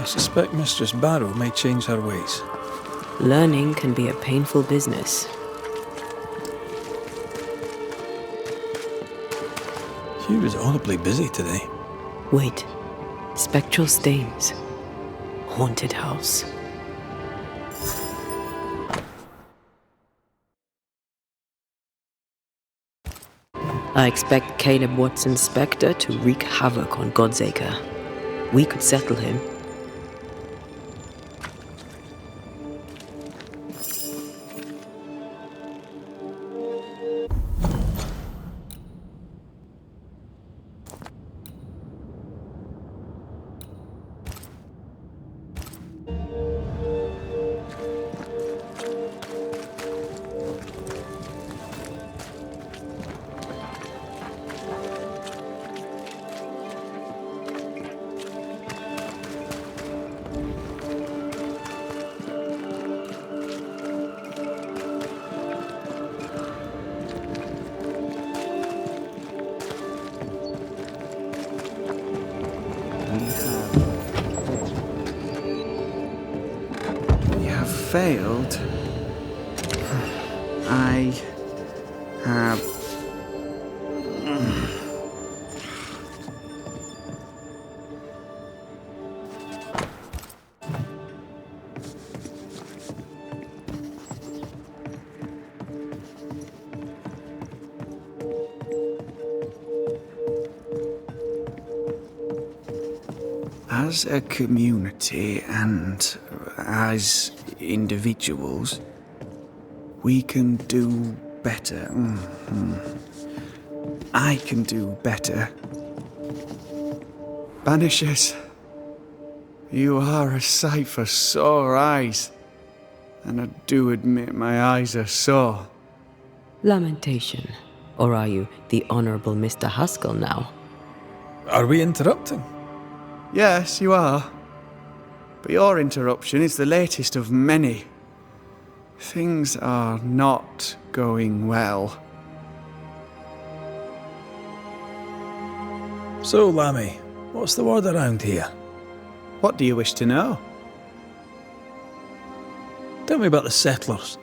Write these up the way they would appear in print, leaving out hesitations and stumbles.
I suspect Mistress Barrow may change her ways. Learning can be a painful business. She was audibly busy today. Wait. Spectral stains. Haunted house. I expect Caleb Watson's Spectre to wreak havoc on Godsacre. We could settle him. We have failed. I have... As a community and as individuals, we can do better. I can do better. Banishers, you are a sight for sore eyes, and I do admit my eyes are sore. Lamentation. Or are you the Honourable Mr. Haskell now? Are we interrupting? Yes, you are. But your interruption is the latest of many. Things are not going well. So, Lammy, what's the word around here? What do you wish to know? Tell me about the settlers.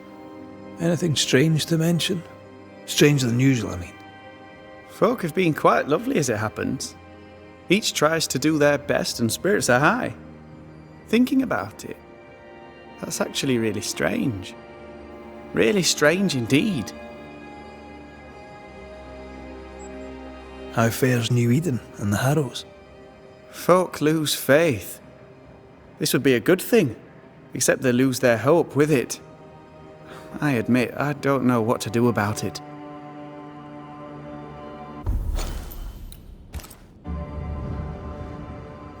Anything strange to mention? Stranger than usual, I mean. Folk have been quite lovely as it happens. Each tries to do their best and spirits are high. Thinking about it, that's actually really strange. Really strange indeed. How fares New Eden and the Harrows? Folk lose faith. This would be a good thing, except they lose their hope with it. I admit, I don't know what to do about it.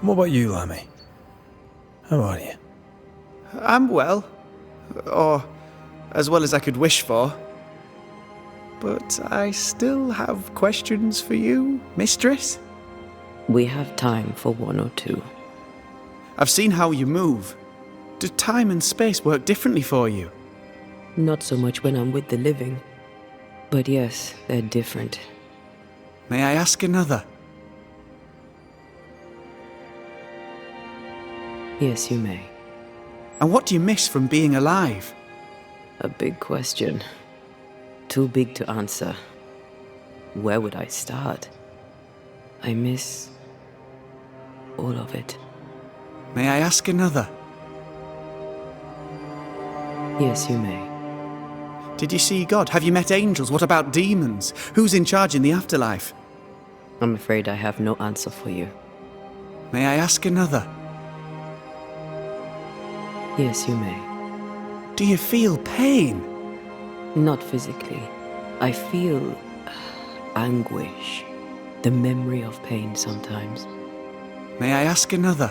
What about you, Lammy? How are you? I'm well. Or as well as I could wish for. But I still have questions for you, mistress. We have time for one or two. I've seen how you move. Do time and space work differently for you? Not so much when I'm with the living. But yes, they're different. May I ask another? Yes, you may. And what do you miss from being alive? A big question. Too big to answer. Where would I start? I miss all of it. May I ask another? Yes, you may. Did you see God? Have you met angels? What about demons? Who's in charge in the afterlife? I'm afraid I have no answer for you. May I ask another? Yes, you may. Do you feel pain? Not physically. I feel anguish. The memory of pain sometimes. May I ask another?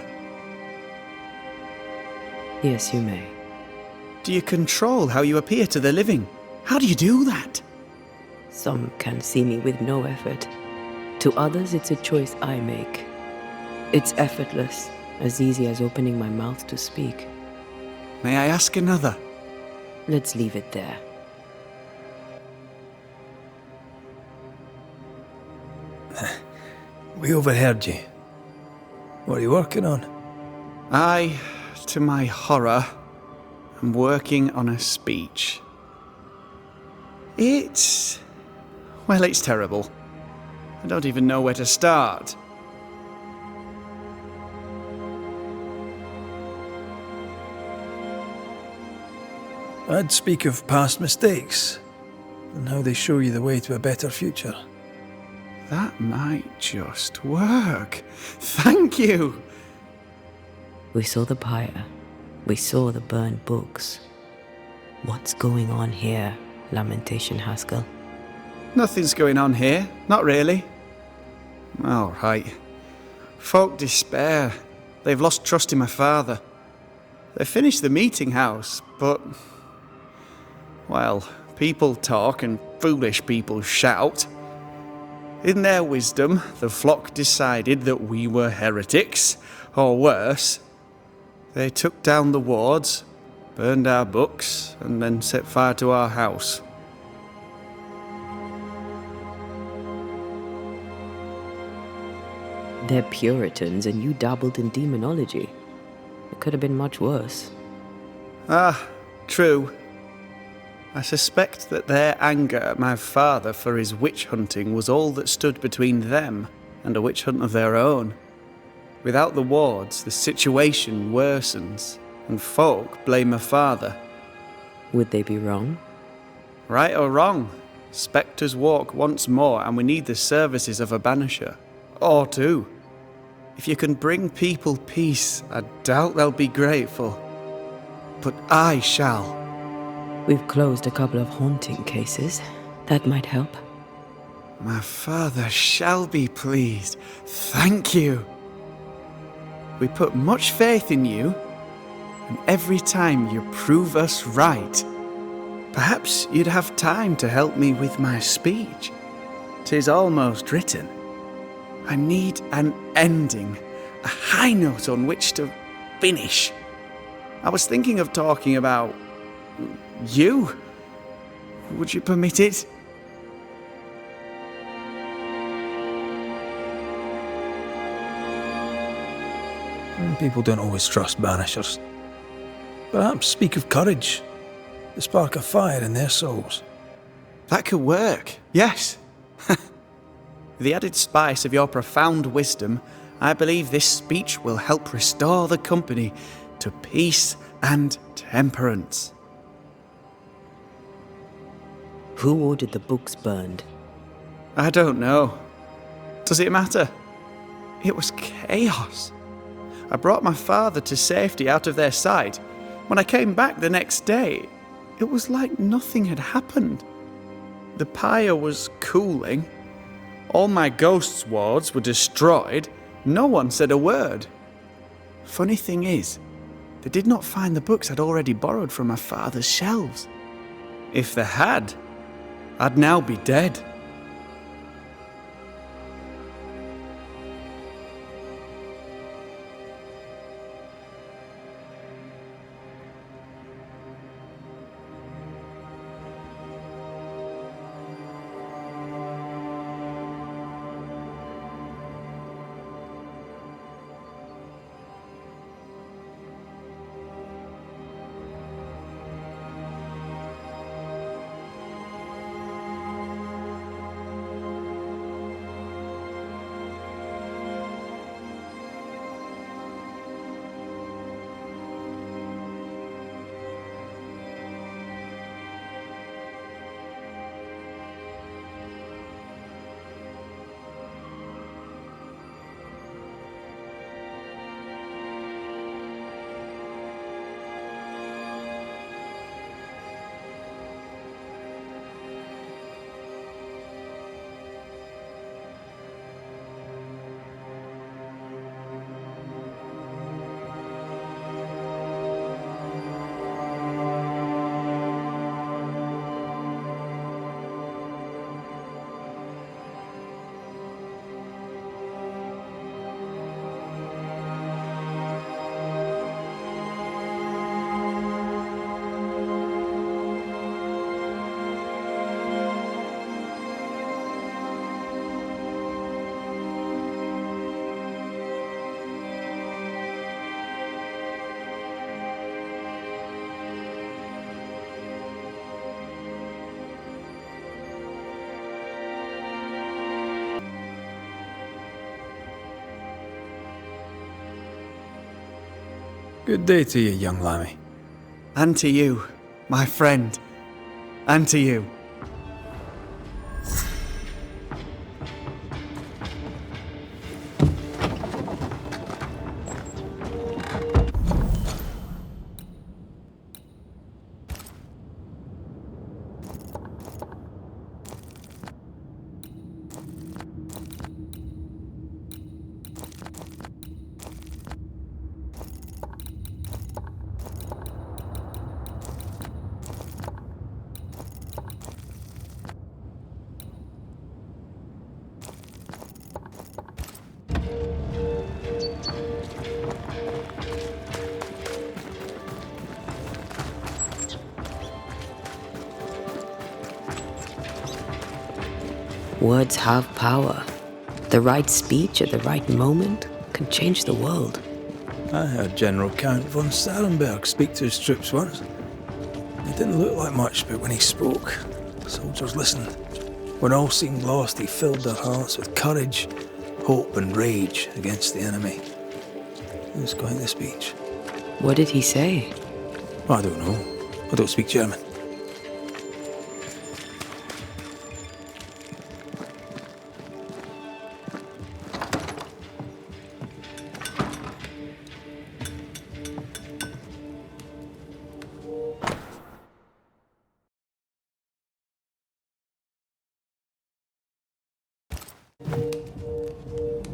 Yes, you may. Do you control how you appear to the living? How do you do that? Some can see me with no effort. To others, it's a choice I make. It's effortless, as easy as opening my mouth to speak. May I ask another? Let's leave it there. We overheard you. What are you working on? I, to my horror, am working on a speech. It's terrible. I don't even know where to start. I'd speak of past mistakes and how they show you the way to a better future. That might just work. Thank you! We saw the pyre. We saw the burned books. What's going on here, Lamentation Haskell? Nothing's going on here. Not really. All right. Folk despair. They've lost trust in my father. They finished the meeting house, but... well, people talk and foolish people shout. In their wisdom, the flock decided that we were heretics, or worse. They took down the wards, burned our books, and then set fire to our house. They're Puritans and you dabbled in demonology. It could have been much worse. Ah, true. I suspect that their anger at my father for his witch hunting was all that stood between them and a witch hunt of their own. Without the wards, the situation worsens, and folk blame my father. Would they be wrong? Right or wrong, spectres walk once more, and we need the services of a banisher. Or two. If you can bring people peace, I doubt they'll be grateful. But I shall. We've closed a couple of haunting cases. That might help. My father shall be pleased. Thank you. We put much faith in you, and every time you prove us right. Perhaps you'd have time to help me with my speech. 'Tis almost written. I need an ending, a high note on which to finish. I was thinking of talking about you. Would you permit it? People don't always trust banishers. Perhaps speak of courage, the spark of fire in their souls. That could work, yes. With the added spice of your profound wisdom, I believe this speech will help restore the company to peace and temperance. Who ordered the books burned? I don't know. Does it matter? It was chaos. I brought my father to safety out of their sight. When I came back the next day, it was like nothing had happened. The pyre was cooling. All my ghosts' wards were destroyed. No one said a word. Funny thing is, they did not find the books I'd already borrowed from my father's shelves. If they had, I'd now be dead. Good day to you, young lammy. And to you, my friend. And to you. Words have power. The right speech at the right moment can change the world. I heard General Count von Sarenberg speak to his troops once. It didn't look like much, but when he spoke, soldiers listened. When all seemed lost, he filled their hearts with courage, hope and rage against the enemy. It was quite the speech. What did he say? I don't know. I don't speak German.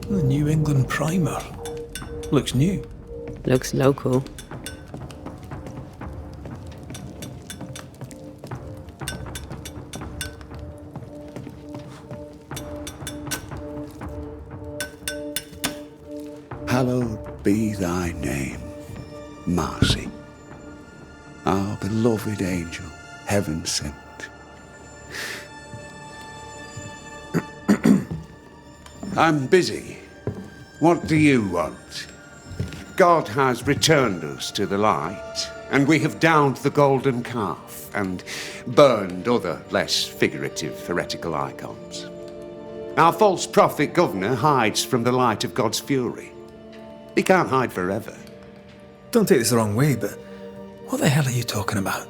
The New England Primer. Looks new. Looks local. Hallowed be thy name, Marcy, our beloved angel, heaven sent. I'm busy. What do you want? God has returned us to the light, and we have downed the golden calf and burned other less figurative heretical icons. Our false prophet governor hides from the light of God's fury. He can't hide forever. Don't take this the wrong way, but what the hell are you talking about?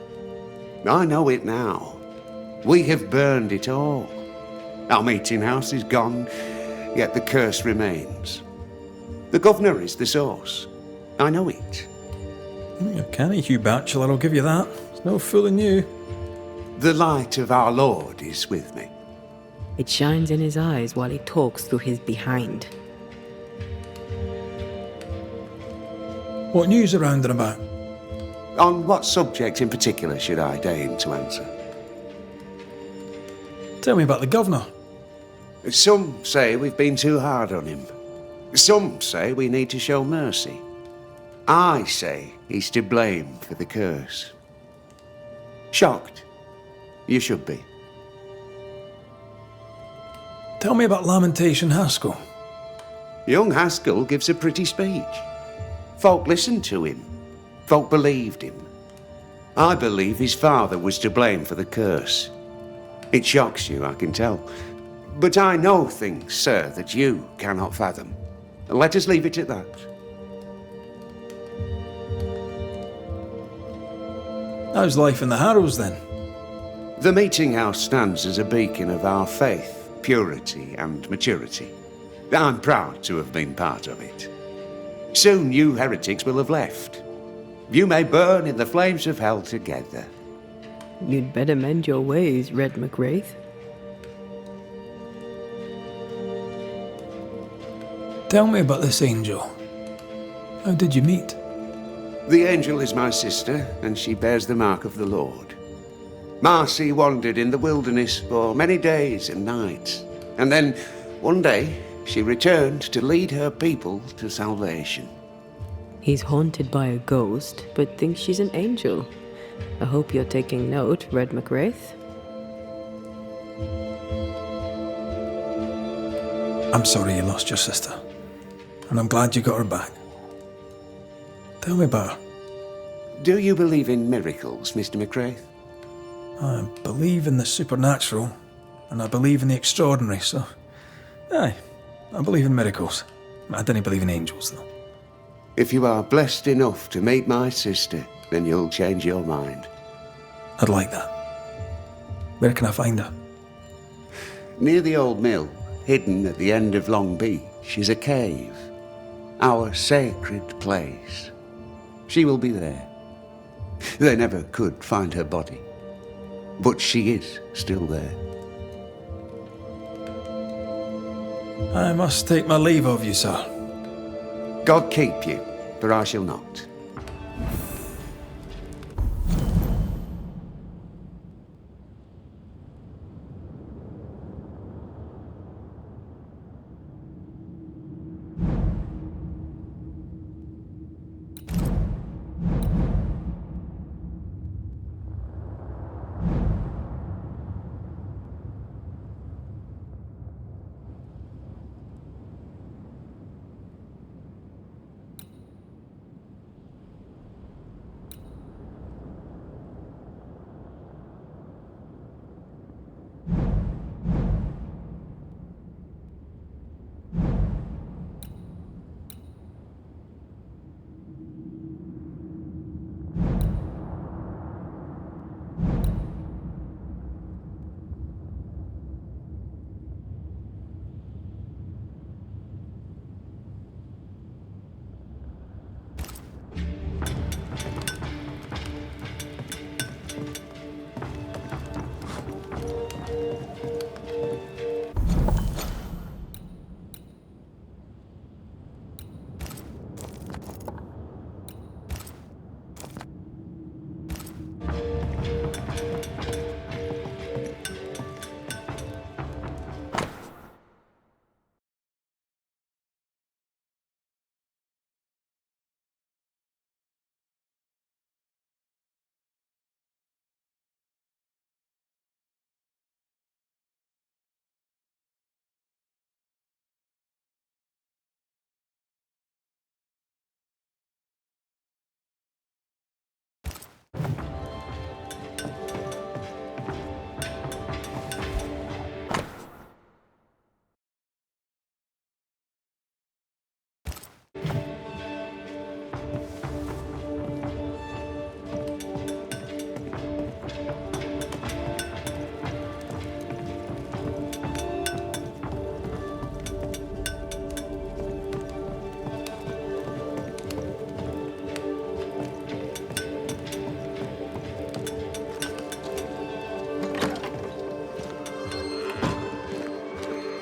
I know it now. We have burned it all. Our meeting house is gone, yet the curse remains. The governor is the source. I know it. You're canny, Hugh Bachelor, I'll give you that. There's no fooling you. The light of our Lord is with me. It shines in his eyes while he talks through his behind. What news around and about? On what subject in particular should I deign to answer? Tell me about the governor. Some say we've been too hard on him. Some say we need to show mercy. I say he's to blame for the curse. Shocked? You should be. Tell me about Lamentation Haskell. Young Haskell gives a pretty speech. Folk listened to him. Folk believed him. I believe his father was to blame for the curse. It shocks you, I can tell. But I know things, sir, that you cannot fathom. Let us leave it at that. How's life in the Harrows, then? The meeting house stands as a beacon of our faith, purity, and maturity. I'm proud to have been part of it. Soon you heretics will have left. You may burn in the flames of hell together. You'd better mend your ways, Red McWraith. Tell me about this angel. How did you meet? The angel is my sister, and she bears the mark of the Lord. Marcy wandered in the wilderness for many days and nights, and then, one day, she returned to lead her people to salvation. He's haunted by a ghost, but thinks she's an angel. I hope you're taking note, Red McWraith. I'm sorry you lost your sister, and I'm glad you got her back. Tell me about her. Do you believe in miracles, Mr. McWraith? I believe in the supernatural, and I believe in the extraordinary, so... Aye, I believe in miracles. I don't believe in angels, though. If you are blessed enough to meet my sister, then you'll change your mind. I'd like that. Where can I find her? Near the old mill, hidden at the end of Long Beach, is a cave. Our sacred place. She will be there. They never could find her body, but she is still there. I must take my leave of you, sir. God keep you, for I shall not.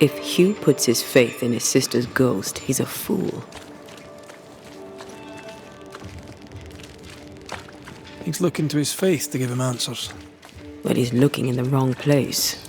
If Hugh puts his faith in his sister's ghost, he's a fool. He's looking to his faith to give him answers. But he's looking in the wrong place.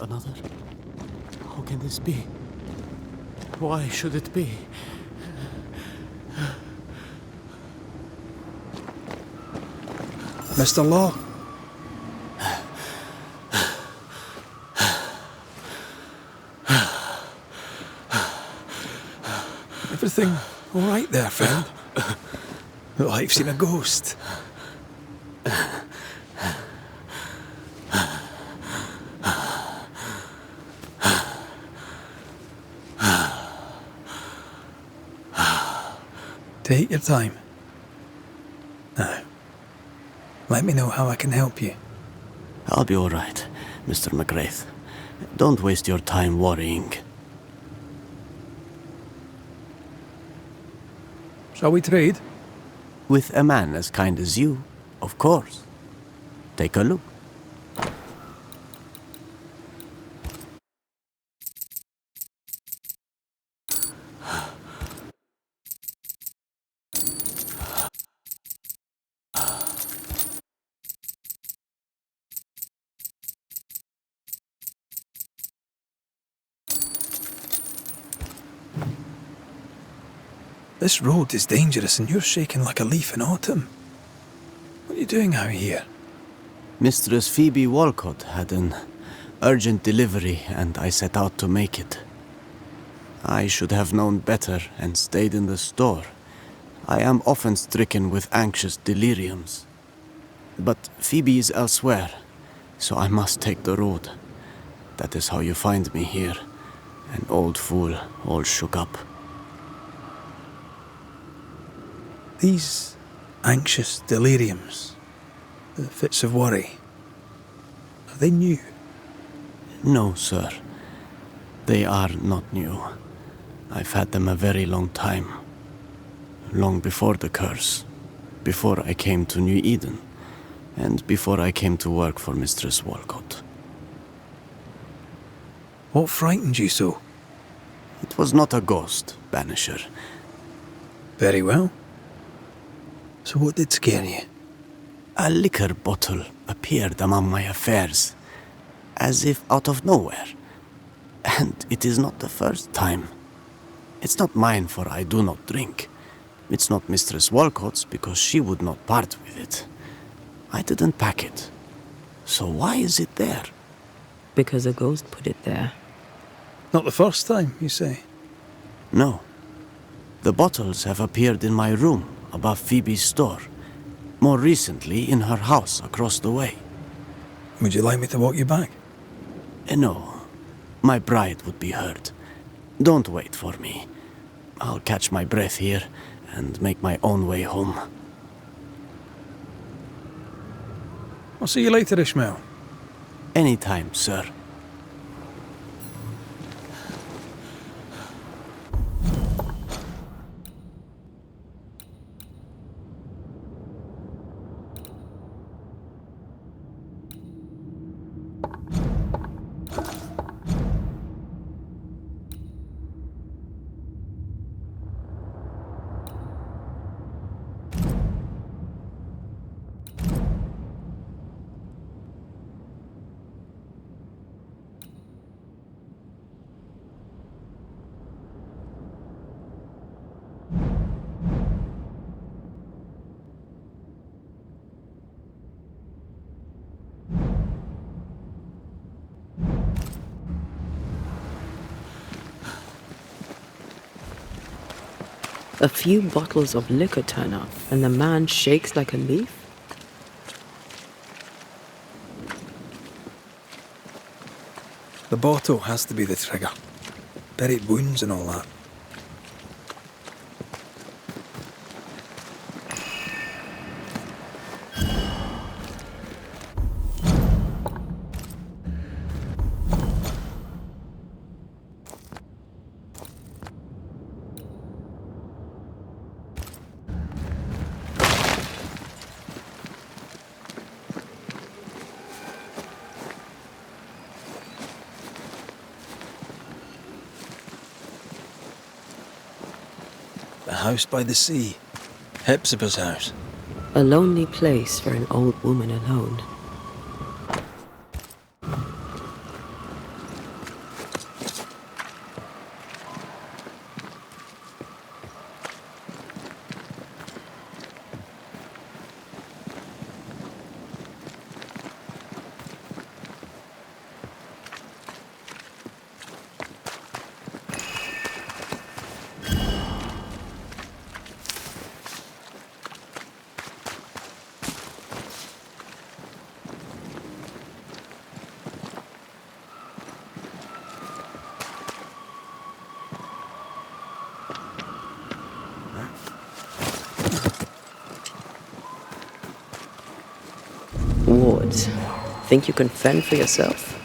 Another? How can this be? Why should it be? Mr. Law? Everything all right there, friend? Look like you've seen a ghost. Take your time. Now, let me know how I can help you. I'll be all right, Mr. McGrath. Don't waste your time worrying. Shall we trade? With a man as kind as you, of course. Take a look. This road is dangerous and you're shaking like a leaf in autumn. What are you doing out here? Mistress Phoebe Walcott had an urgent delivery and I set out to make it. I should have known better and stayed in the store. I am often stricken with anxious deliriums. But Phoebe is elsewhere, so I must take the road. That is how you find me here, an old fool, all shook up. These anxious deliriums, the fits of worry, are they new? No, sir. They are not new. I've had them a very long time. Long before the curse. Before I came to New Eden. And before I came to work for Mistress Walcott. What frightened you so? It was not a ghost, Banisher. Very well. So what did scare you? A liquor bottle appeared among my affairs, as if out of nowhere. And it is not the first time. It's not mine, for I do not drink. It's not Mistress Walcott's, because she would not part with it. I didn't pack it. So why is it there? Because a ghost put it there. Not the first time, you say? No. The bottles have appeared in my room above Phoebe's store. More recently, in her house across the way. Would you like me to walk you back? No. My bride would be hurt. Don't wait for me. I'll catch my breath here and make my own way home. I'll see you later, Ishmael. Anytime, sir. A few bottles of liquor turn up, and the man shakes like a leaf? The bottle has to be the trigger. Buried wounds and all that. The house by the sea. Hepzibah's house. A lonely place for an old woman alone. Wards, think you can fend for yourself?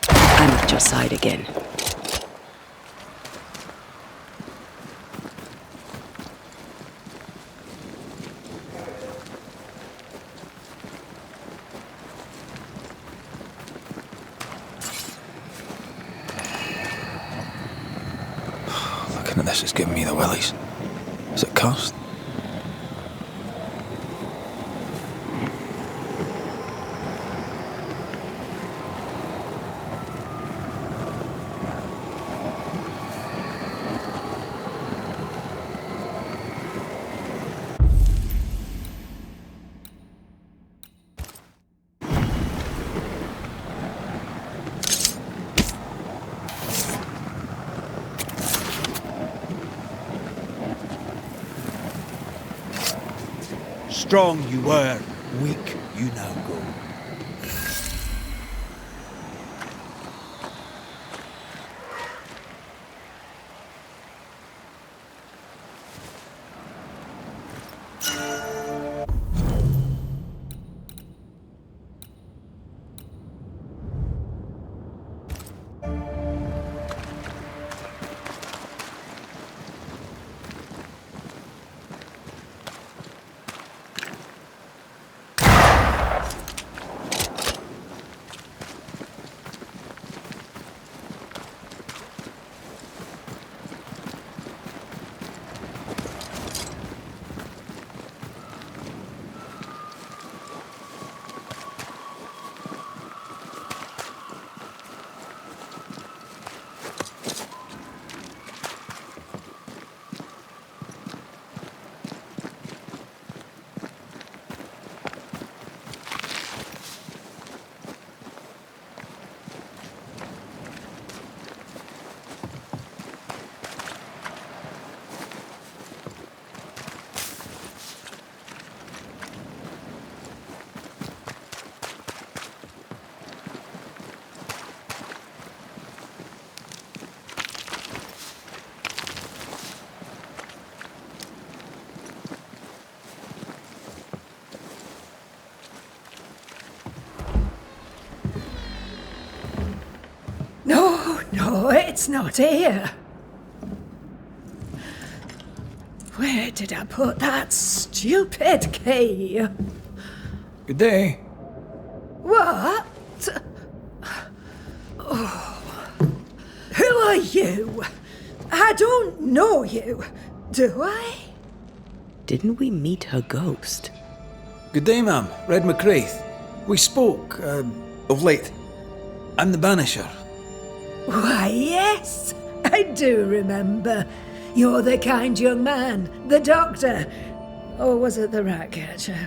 I'm at your side again. Looking at this is giving me the willies. Is it cursed? Strong you were, weak you now go. No, it's not here. Where did I put that stupid key? Good day. What? Oh. Who are you? I don't know you, do I? Didn't we meet her ghost? Good day, ma'am. Red McCraith. We spoke, of late. I'm the Banisher. Why, yes, I do remember. You're the kind young man, the doctor. Or was it the rat catcher?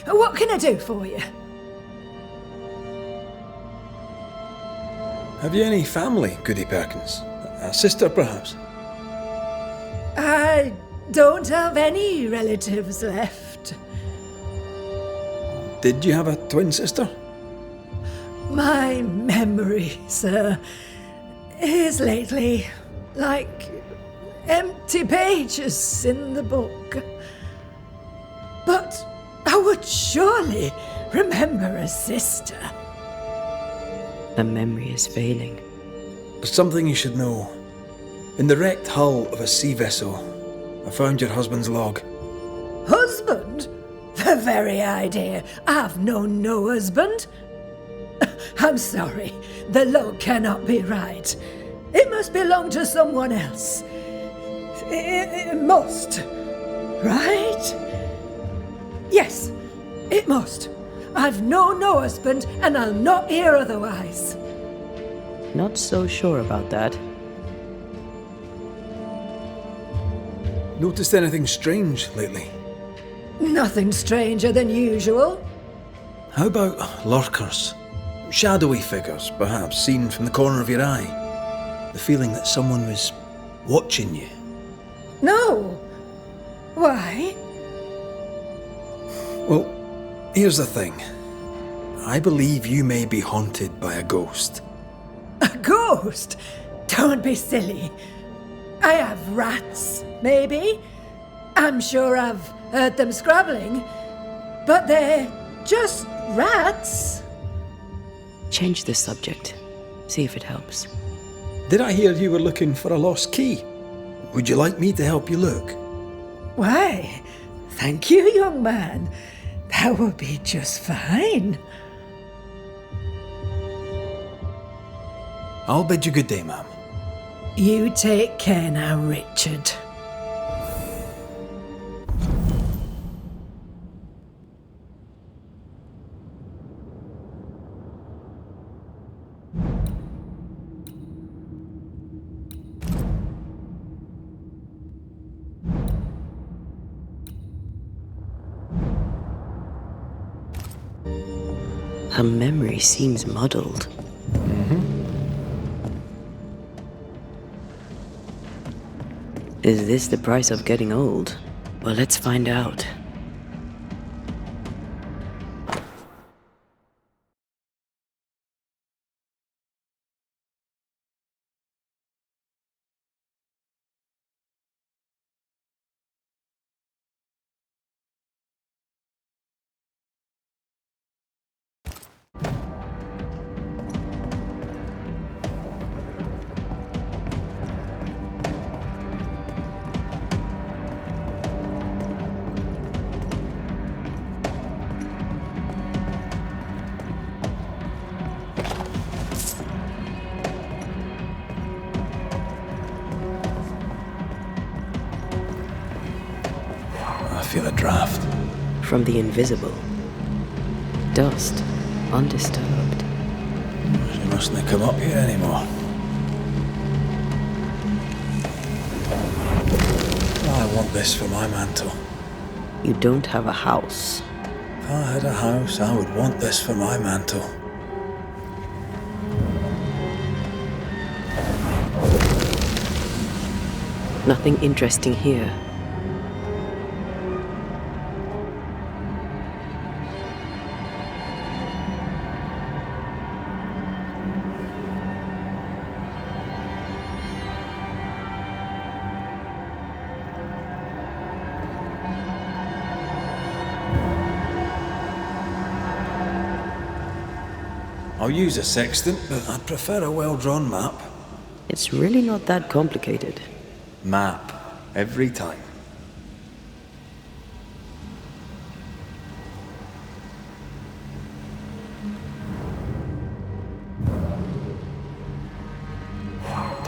What can I do for you? Have you any family, Goody Perkins? A sister, perhaps? I don't have any relatives left. Did you have a twin sister? My memory, sir, is lately like empty pages in the book. But I would surely remember a sister. Her memory is failing. There's something you should know. In the wrecked hull of a sea vessel, I found your husband's log. Husband? The very idea. I've known no husband. I'm sorry, the log cannot be right. It must belong to someone else. It must. Right? Yes, it must. I've known no husband, and I'll not hear otherwise. Not so sure about that. Noticed anything strange lately? Nothing stranger than usual. How about lurkers? Shadowy figures, perhaps, seen from the corner of your eye. The feeling that someone was watching you. No. Why? Well, here's the thing. I believe you may be haunted by a ghost. A ghost? Don't be silly. I have rats, maybe. I'm sure I've heard them scrabbling. But they're just rats. Change the subject. See if it helps. Did I hear you were looking for a lost key? Would you like me to help you look? Why, thank you, young man. That would be just fine. I'll bid you good day, ma'am. You take care now, Richard. Her memory seems muddled. Is this the price of getting old? Well, let's find out. feel a draft. From the invisible. Dust, undisturbed. She mustn't come up here anymore. I want this for my mantle. You don't have a house. If I had a house, I would want this for my mantle. Nothing interesting here. I'll use a sextant, but I'd prefer a well-drawn map. It's really not that complicated. Map. Every time.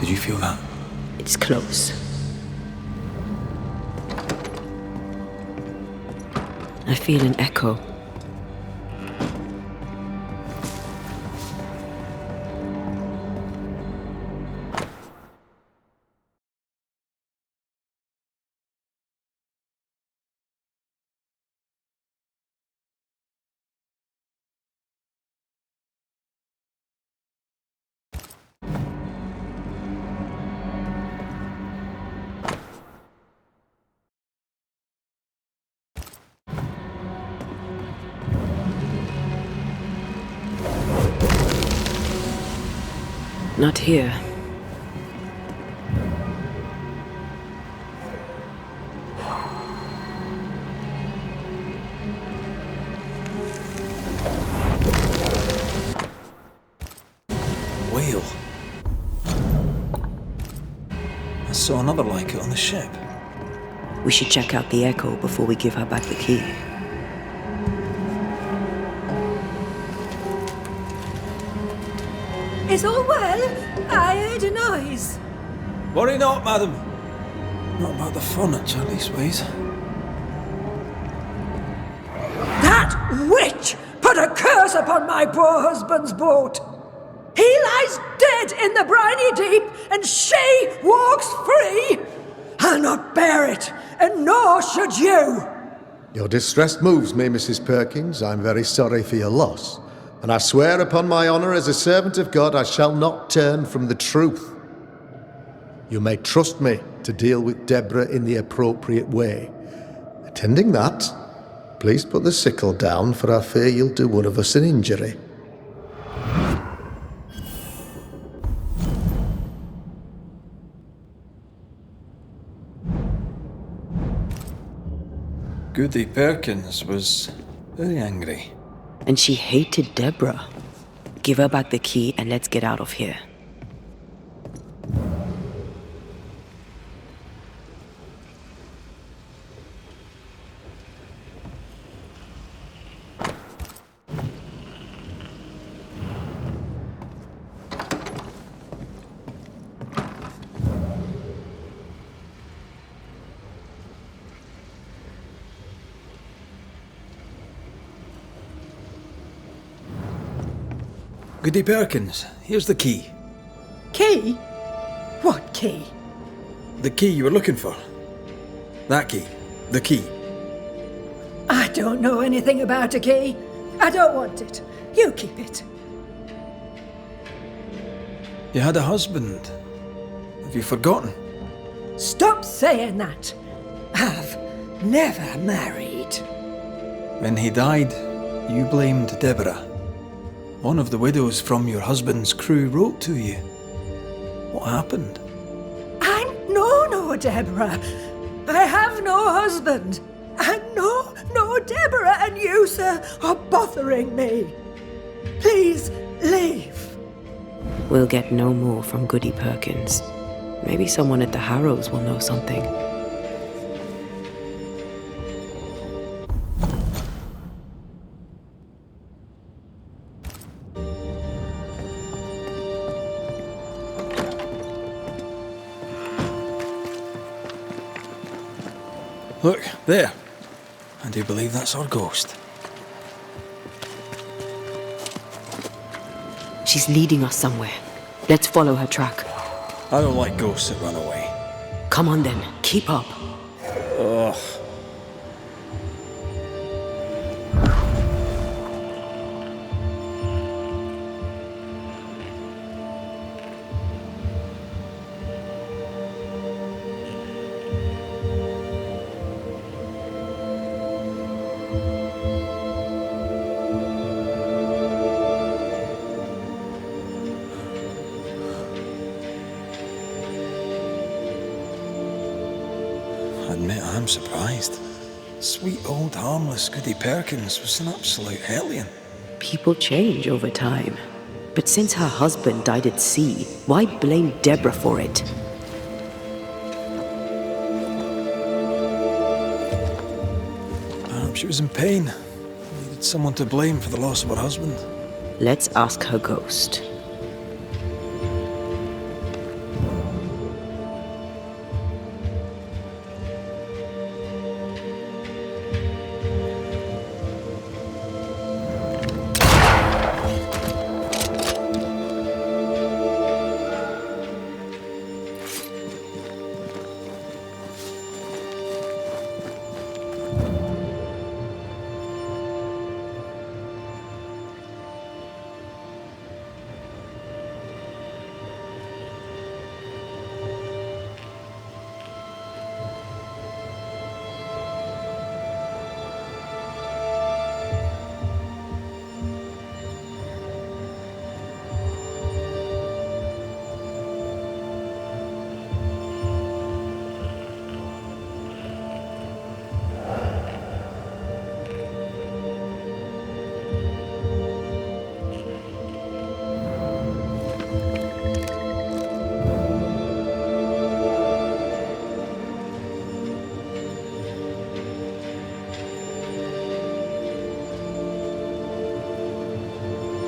Did you feel that? It's close. I feel an echo. Not here. Whale. I saw another like it on the ship. We should check out the echo before we give her back the key. Is all well? I heard a noise. Worry not, madam. Not about the furniture, leastways. That witch put a curse upon my poor husband's boat. He lies dead in the briny deep, and she walks free. I'll not bear it, and nor should you. Your distress moves me, Mrs. Perkins. I'm very sorry for your loss. And I swear upon my honour as a servant of God, I shall not turn from the truth. You may trust me to deal with Deborah in the appropriate way. Attending that, please put the sickle down, for I fear you'll do one of us an injury. Goody Perkins was very angry. And she hated Deborah. Give her back the key and let's get out of here. Goody Perkins, here's the key. Key? What key? The key you were looking for. That key. The key. I don't know anything about a key. I don't want it. You keep it. You had a husband. Have you forgotten? Stop saying that. I've never married. When he died, you blamed Deborah. One of the widows from your husband's crew wrote to you. What happened? I'm no Deborah. I have no husband. I'm no Deborah, and you, sir, are bothering me. Please leave. We'll get no more from Goody Perkins. Maybe someone at the Harrows will know something. Look, there. I do believe that's our ghost. She's leading us somewhere. Let's follow her track. I don't like ghosts that run away. Come on then, keep up. Ugh. I admit I'm surprised. Sweet old harmless Goody Perkins was an absolute hellion. People change over time. But since her husband died at sea, why blame Deborah for it? Perhaps she was in pain. Needed someone to blame for the loss of her husband. Let's ask her ghost.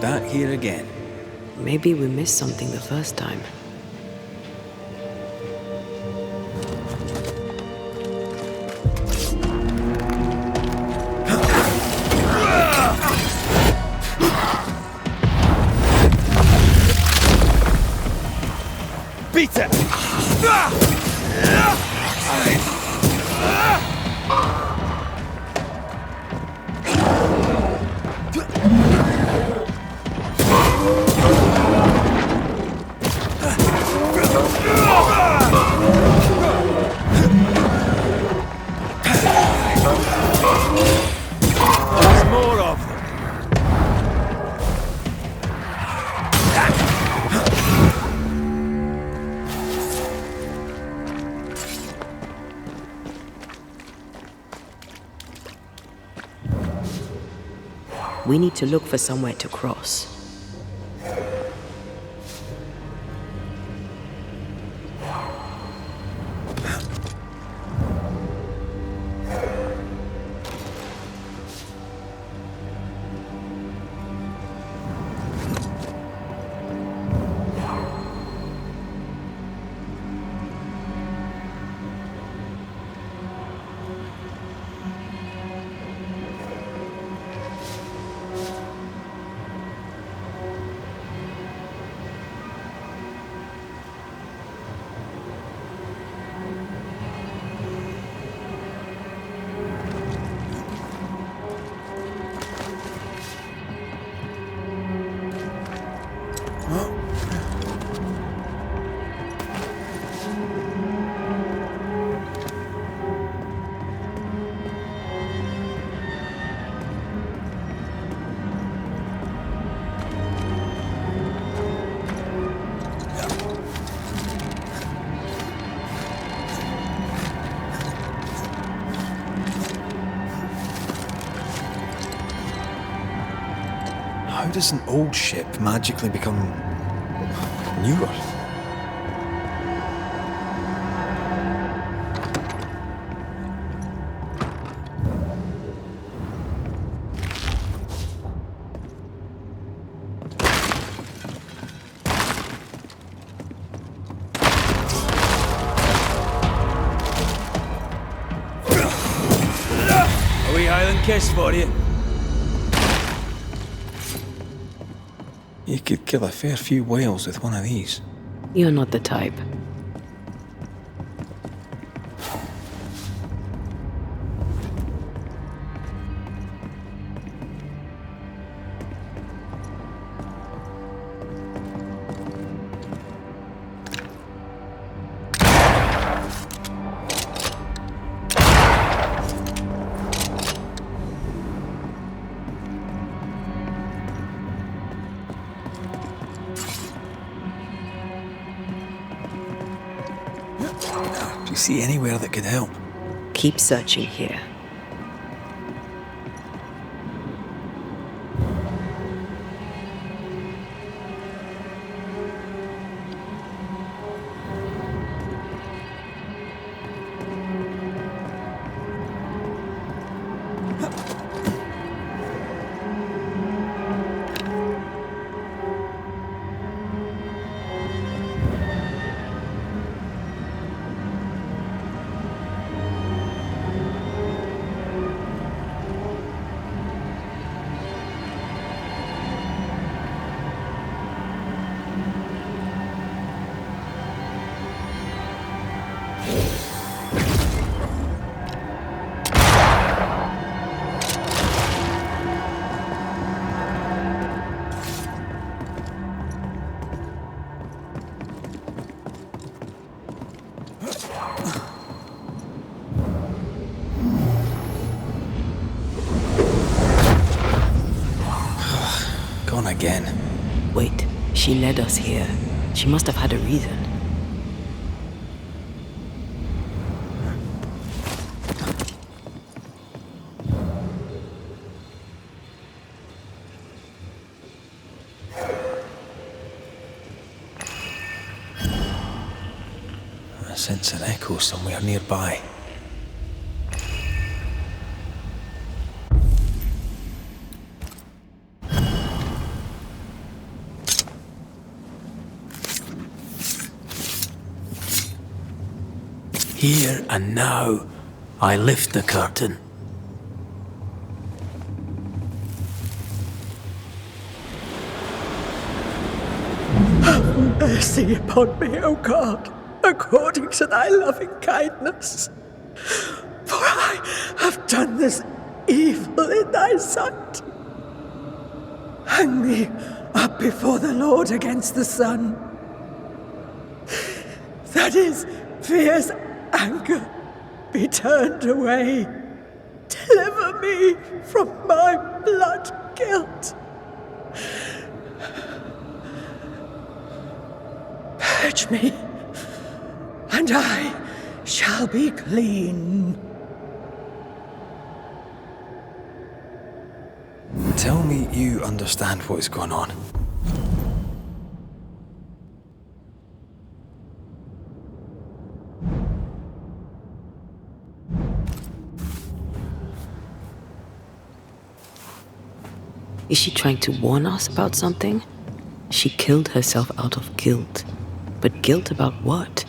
Back here again. Maybe we missed something the first time. Beat it! There's more of them. We need to look for somewhere to cross. How does an old ship magically become newer? Are we kiss for you. You could kill a fair few whales with one of these. You're not the type. Do you see anywhere that could help? Keep searching here. Gone again. Wait, she led us here. She must have had a reason. I sense an echo somewhere nearby. Here and now, I lift the curtain. Have mercy upon me, O God, according to thy loving kindness. For I have done this evil in thy sight. Hang me up before the Lord against the sun. That his fierce anger be turned away. Deliver me from my blood guilt. Purge me, and I shall be clean. Tell me you understand what is going on. Is she trying to warn us about something? She killed herself out of guilt. But guilt about what?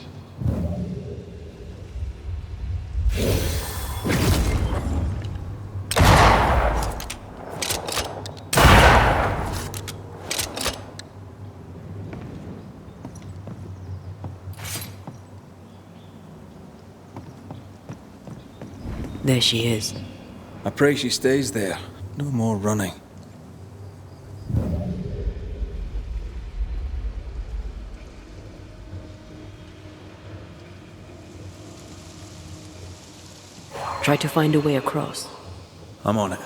There she is. I pray she stays there. No more running. Try to find a way across. I'm on it.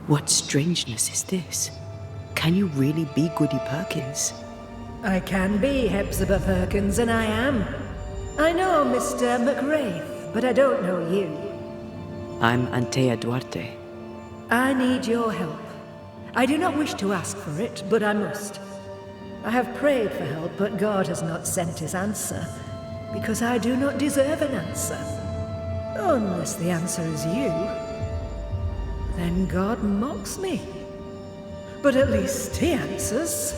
What strangeness is this? Can you really be Goody Perkins? I can be Hepzibah Perkins, and I am. I know Mr. McWraith, but I don't know you. I'm Antea Duarte. I need your help. I do not wish to ask for it, but I must. I have prayed for help, but God has not sent his answer, because I do not deserve an answer. Unless the answer is you. Then God mocks me. But at least he answers.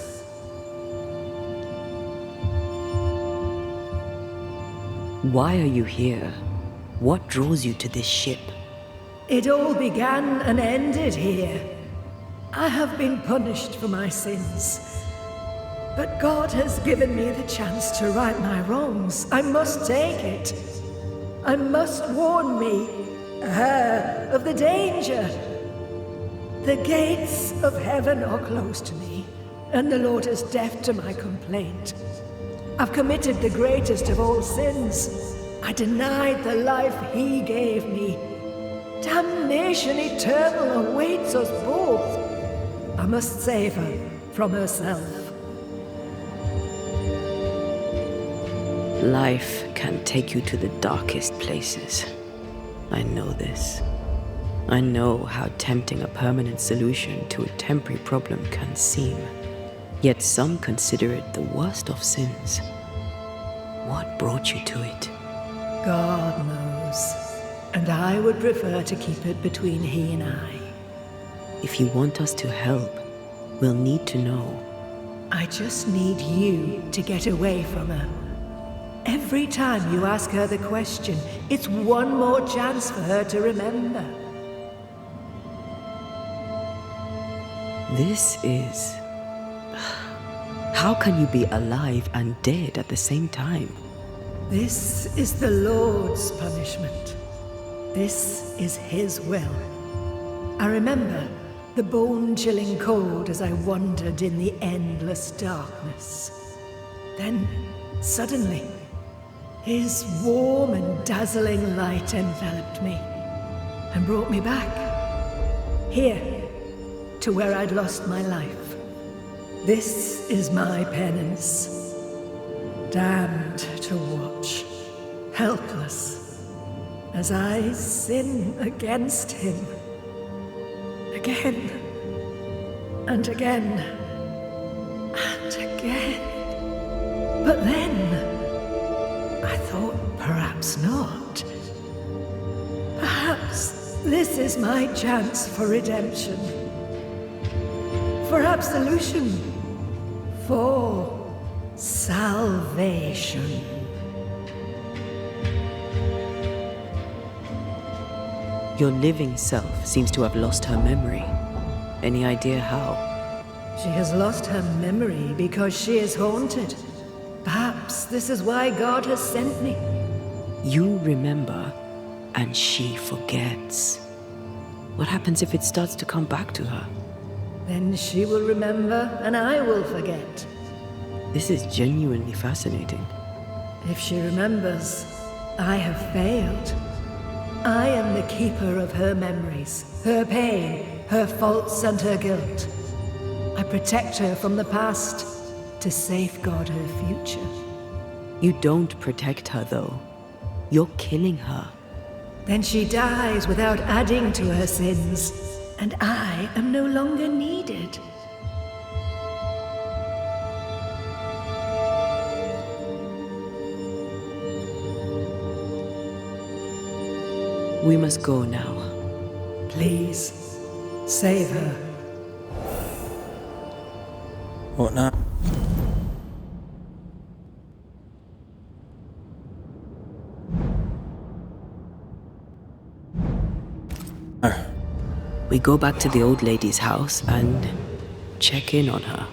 Why are you here? What draws you to this ship? It all began and ended here. I have been punished for my sins. But God has given me the chance to right my wrongs. I must take it. I must warn me, her, of the danger. The gates of heaven are closed to me, and the Lord is deaf to my complaint. I've committed the greatest of all sins. I denied the life he gave me. Damnation eternal awaits us both. I must save her from herself. Life can take you to the darkest places. I know this. I know how tempting a permanent solution to a temporary problem can seem. Yet some consider it the worst of sins. What brought you to it? God knows. And I would prefer to keep it between he and I. If you want us to help, we'll need to know. I just need you to get away from her. Every time you ask her the question, it's one more chance for her to remember. This is... How can you be alive and dead at the same time? This is the Lord's punishment. This is his will. I remember the bone-chilling cold as I wandered in the endless darkness. Then, suddenly, his warm and dazzling light enveloped me and brought me back. Here, to where I'd lost my life. This is my penance. Damned to watch, helpless, as I sin against him. Again, and again, and again. But then, I thought perhaps not. Perhaps this is my chance for redemption. For absolution. For salvation. Your living self seems to have lost her memory. Any idea how? She has lost her memory because she is haunted. Perhaps this is why God has sent me. You remember, and she forgets. What happens if it starts to come back to her? Then she will remember, and I will forget. This is genuinely fascinating. If she remembers, I have failed. I am the keeper of her memories, her pain, her faults and her guilt. I protect her from the past to safeguard her future. You don't protect her, though. You're killing her. Then she dies without adding to her sins, and I am no longer needed. We must go now. Please, save her. What now? We go back to the old lady's house and check in on her.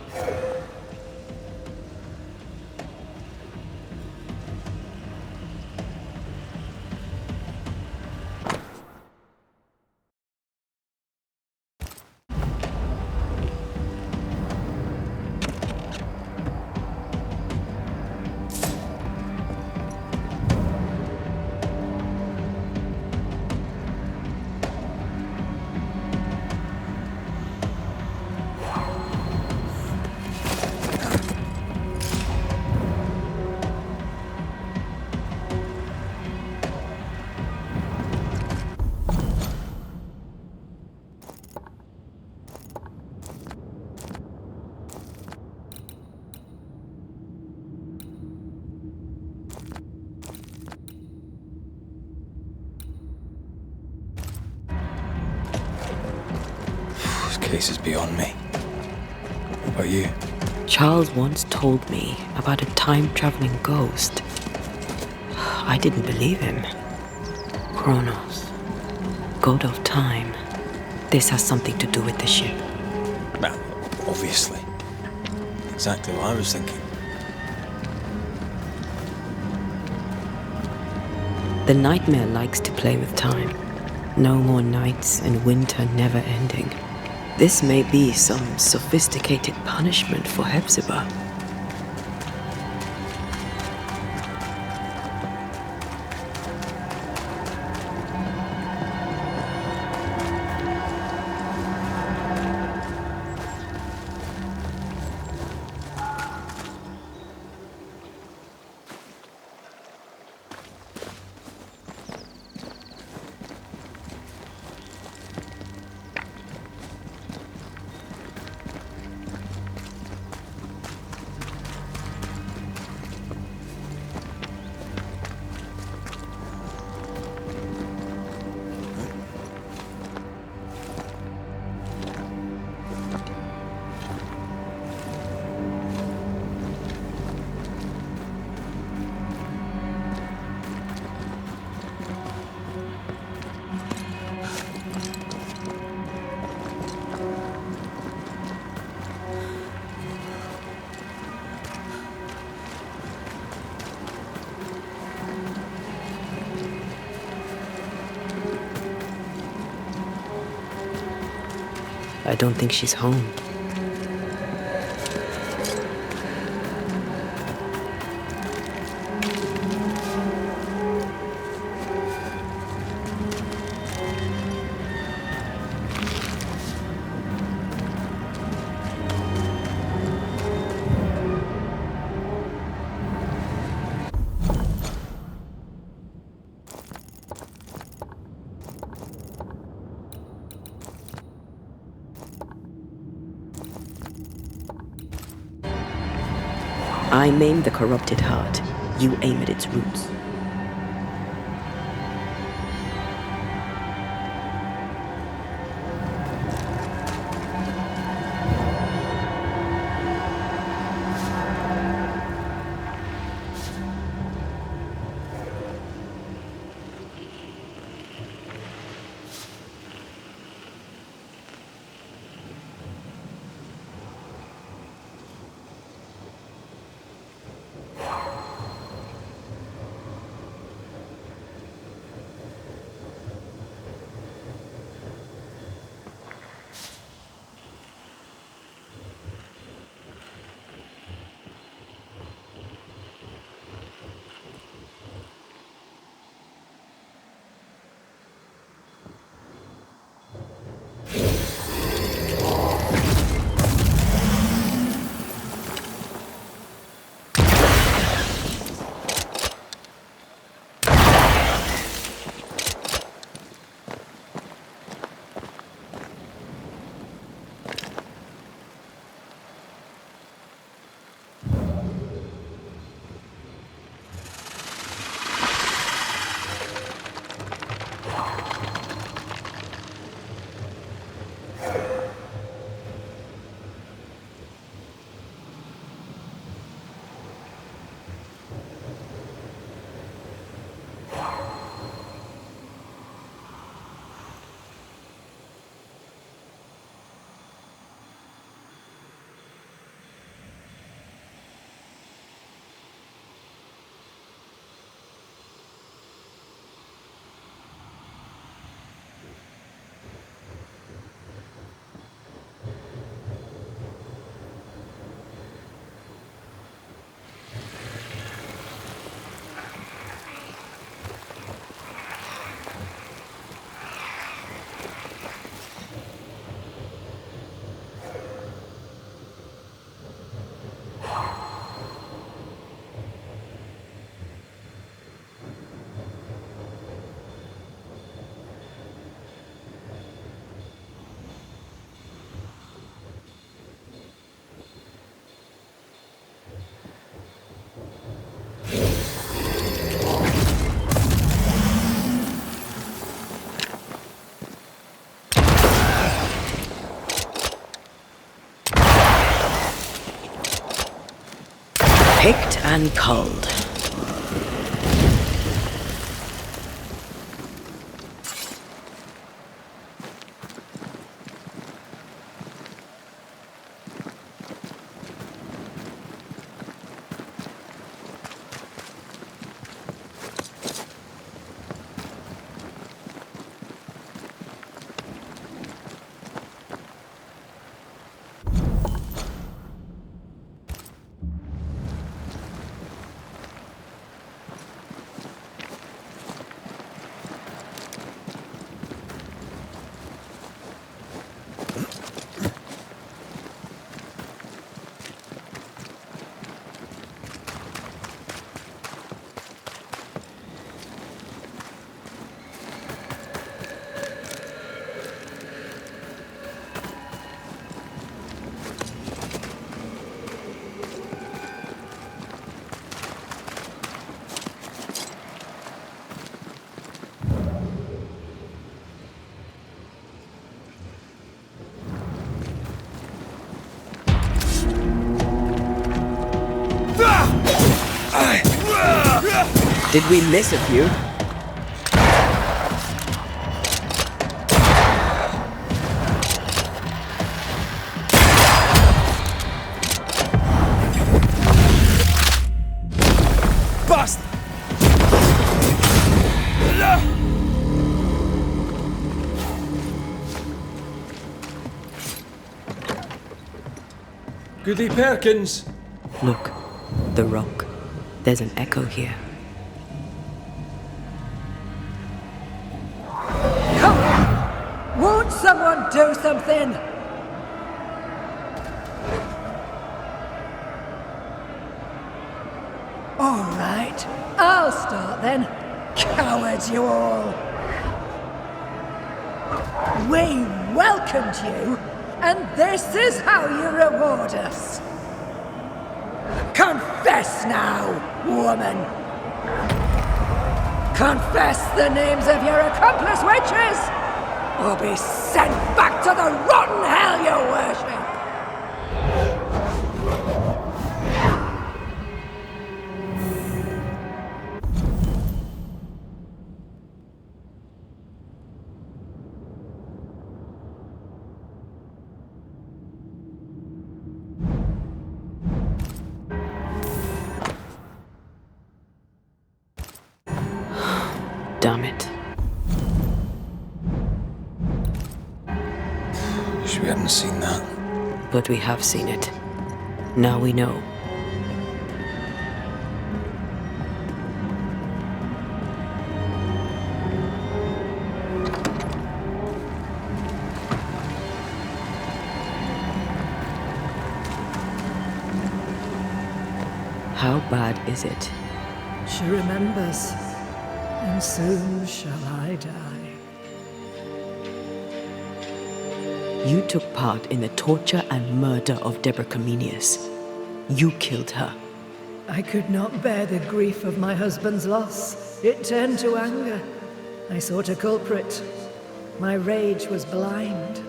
case is beyond me. What about you? Charles once told me about a time-traveling ghost. I didn't believe him. Kronos, god of time. This has something to do with the ship. Well, obviously. Exactly what I was thinking. The nightmare likes to play with time. No more nights and winter never ending. This may be some sophisticated punishment for Hepzibah. I don't think she's home. I maim the corrupted heart. You aim at its roots. Picked and culled. Did we miss a few? Bust! Goody Perkins! Look, the rock. There's an echo here. Come on! Won't someone do something? All right, I'll start then. Cowards you all! We welcomed you, and this is how you reward us. Confess now, woman! Confess the names of your accomplice witches, or be sent back to the rotten hell you worship! Damn it. Wish we hadn't seen that. But we have seen it. Now we know. How bad is it? She remembers, and soon shall I die. You took part in the torture and murder of Deborah Comenius. You killed her. I could not bear the grief of my husband's loss. It turned to anger. I sought a culprit. My rage was blind.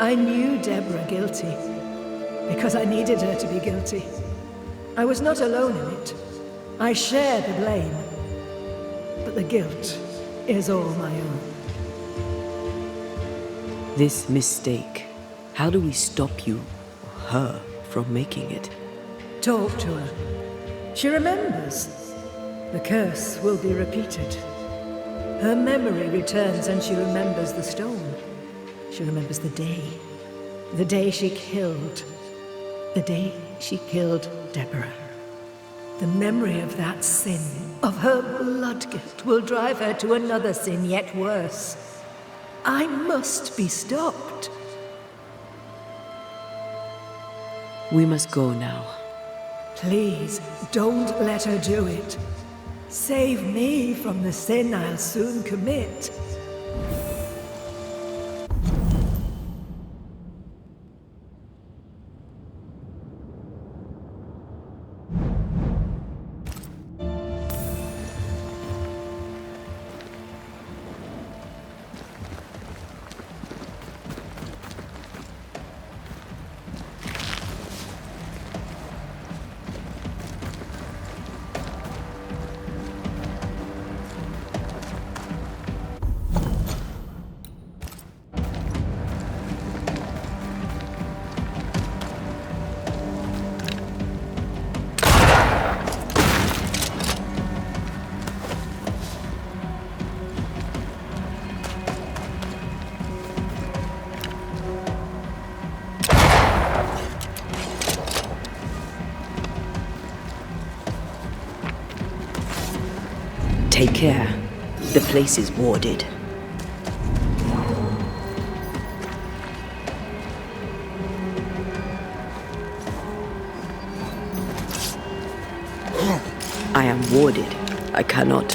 I knew Deborah guilty, because I needed her to be guilty. I was not alone in it. I share the blame. But the guilt is all my own. This mistake, how do we stop you, or her, from making it? Talk to her. She remembers. The curse will be repeated. Her memory returns and she remembers the stone. She remembers the day she killed. The day she killed Deborah. The memory of that sin, of her blood guilt, will drive her to another sin yet worse. I must be stopped. We must go now. Please, don't let her do it. Save me from the sin I'll soon commit. Take care. The place is warded. I am warded. I cannot.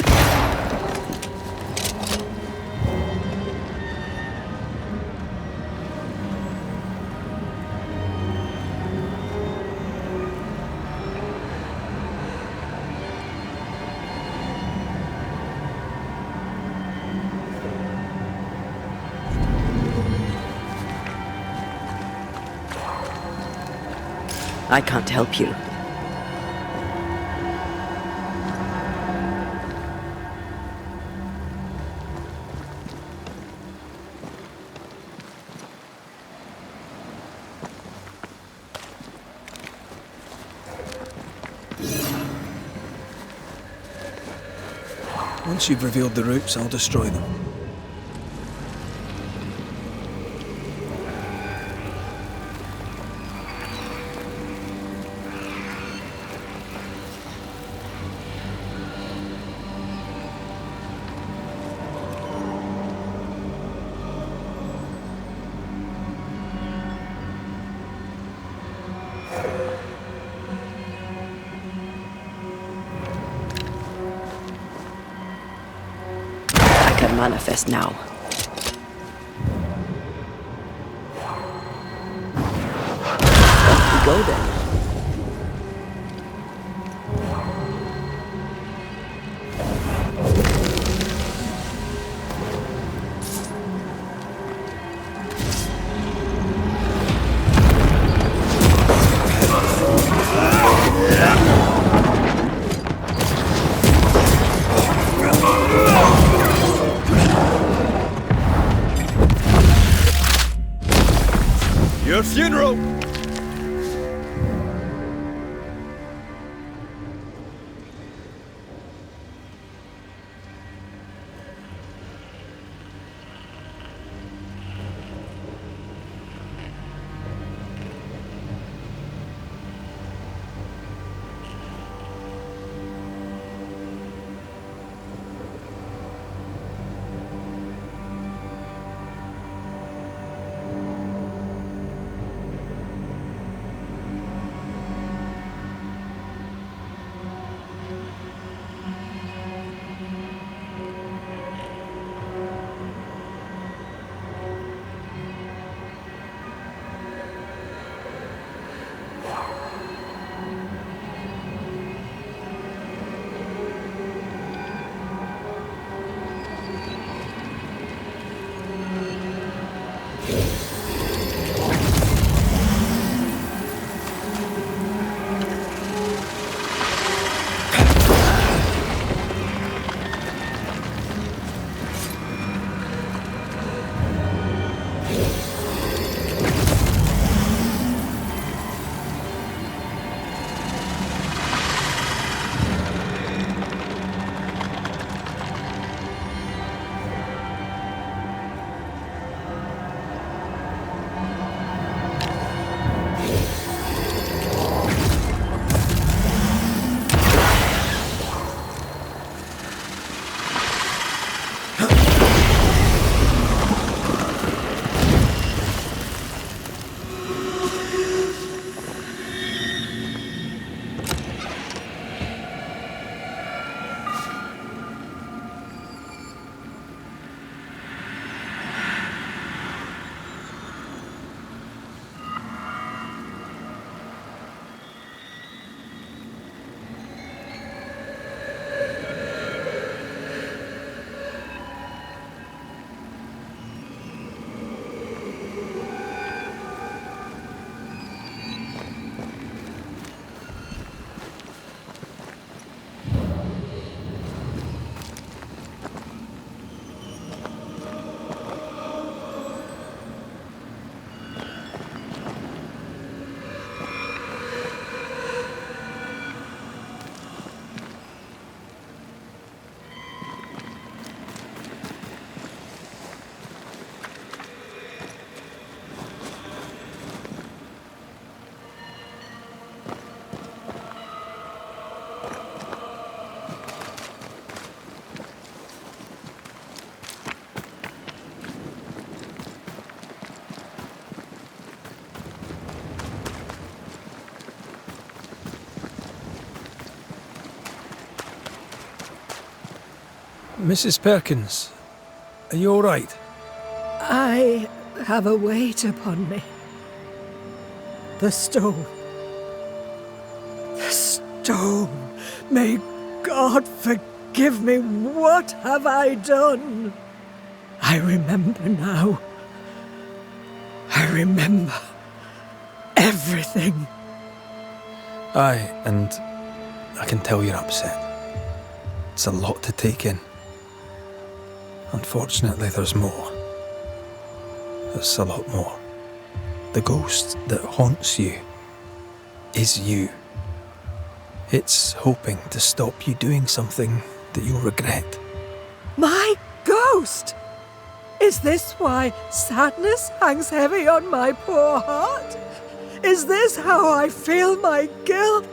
I can't help you. Once you've revealed the routes, I'll destroy them. Manifest now. Off we go then. Your funeral! Mrs. Perkins, are you all right? I have a weight upon me. The stone. The stone. May God forgive me. What have I done? I remember now. I remember everything. Aye, and I can tell you're upset. It's a lot to take in. Unfortunately, there's more. There's a lot more. The ghost that haunts you is you. It's hoping to stop you doing something that you'll regret. My ghost! Is this why sadness hangs heavy on my poor heart? Is this how I feel my guilt?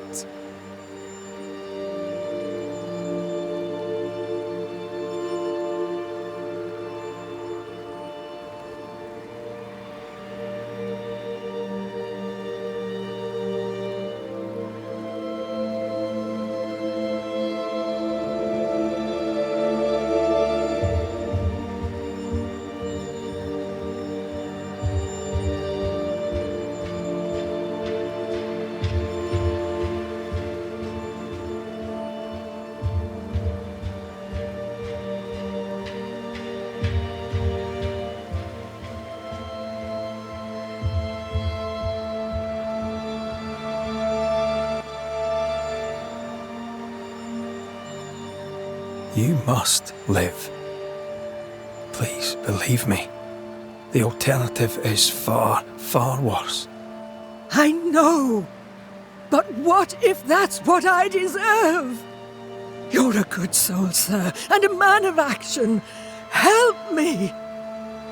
You must live. Please, believe me. The alternative is far, far worse. I know. But what if that's what I deserve? You're a good soul, sir, and a man of action. Help me.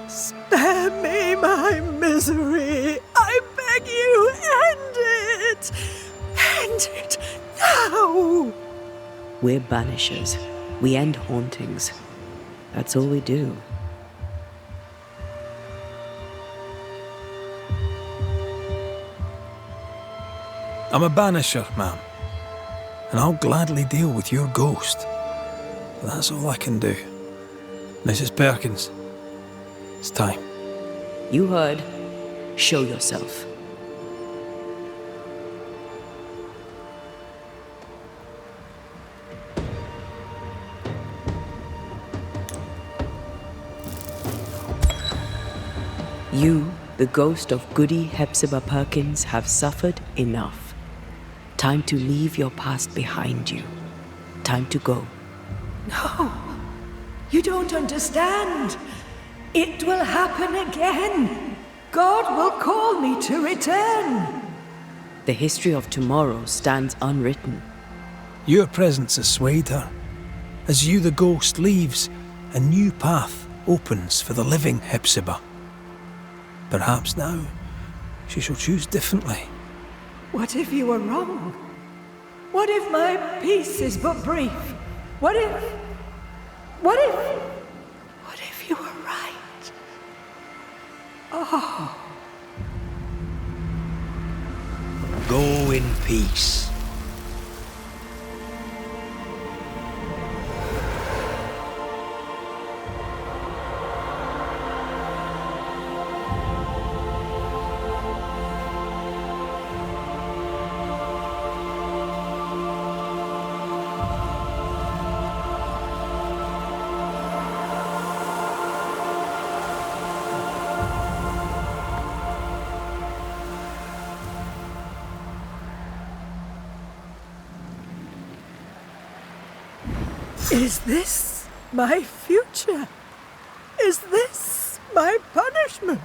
Spare me my misery. I beg you, end it. End it now. We're banishers. We end hauntings. That's all we do. I'm a banisher, ma'am, and I'll gladly deal with your ghost. But that's all I can do. Mrs. Perkins, it's time. You heard. Show yourself. You, the ghost of Goody Hepzibah Perkins, have suffered enough. Time to leave your past behind you. Time to go. No, you don't understand. It will happen again. God will call me to return. The history of tomorrow stands unwritten. Your presence has swayed her. As you, the ghost, leaves, a new path opens for the living Hepzibah. Perhaps now she shall choose differently. What if you were wrong? What if my peace is but brief? What if you were right? Oh. Go in peace. Is this my future? Is this my punishment?